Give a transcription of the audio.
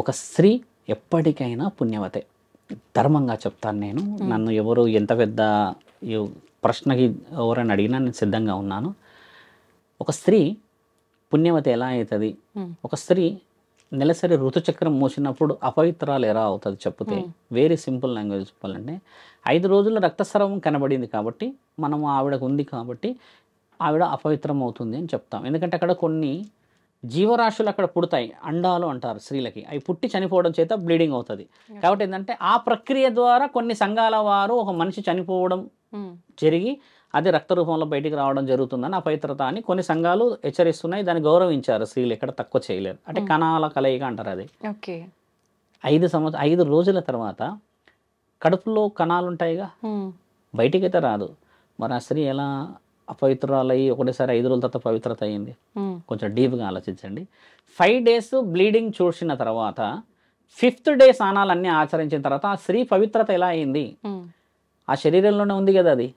ఒక స్త్రీ ఎప్పటికైనా పుణ్యవతే. ధర్మంగా చెప్తాను నేను. నన్ను ఎవరు ఎంత పెద్ద ఈ ప్రశ్నకి ఎవరైనా అడిగినా నేను సిద్ధంగా ఉన్నాను. ఒక స్త్రీ పుణ్యవతి ఎలా అవుతుంది? ఒక స్త్రీ నెలసరి ఋతుచక్రం మూసినప్పుడు అపవిత్రాలు ఎలా అవుతుంది చెప్తే, వెరీ సింపుల్ లాంగ్వేజ్ చెప్పాలంటే 5 రోజుల రక్తస్రావం కనబడింది కాబట్టి మనం ఆవిడకు ఉంది కాబట్టి ఆవిడ అపవిత్రం అవుతుంది అని చెప్తాం. ఎందుకంటే అక్కడ కొన్ని జీవరాశులు అక్కడ పుడతాయి, అండాలు అంటారు స్త్రీలకి. అవి పుట్టి చనిపోవడం చేత బ్లీడింగ్ అవుతుంది. కాబట్టి ఏంటంటే ఆ ప్రక్రియ ద్వారా కొన్ని సంఘాల వారు ఒక మనిషి చనిపోవడం జరిగి అది రక్త రూపంలో బయటికి రావడం జరుగుతుందని అపవిత్రత అని కొన్ని సంఘాలు హెచ్చరిస్తున్నాయి. దాన్ని గౌరవించారు. స్త్రీలు ఎక్కడ తక్కువ చేయలేరు. అంటే కణాల కలయిక అంటారు అది. 5 రోజుల తర్వాత కడుపులో కణాలు ఉంటాయిగా, బయటికైతే రాదు. మరి ఆ స్త్రీ ఎలా అపవిత్రాలయ్యి ఒకటేసారి 5 రోజుల తర్వాత పవిత్రత అయ్యింది? కొంచెం డీప్గా ఆలోచించండి. 5 days బ్లీడింగ్ చూసిన తర్వాత 5th day స్నానాలన్నీ ఆచరించిన తర్వాత ఆ స్త్రీ పవిత్రత ఎలా అయింది? ఆ శరీరంలోనే ఉంది కదా అది.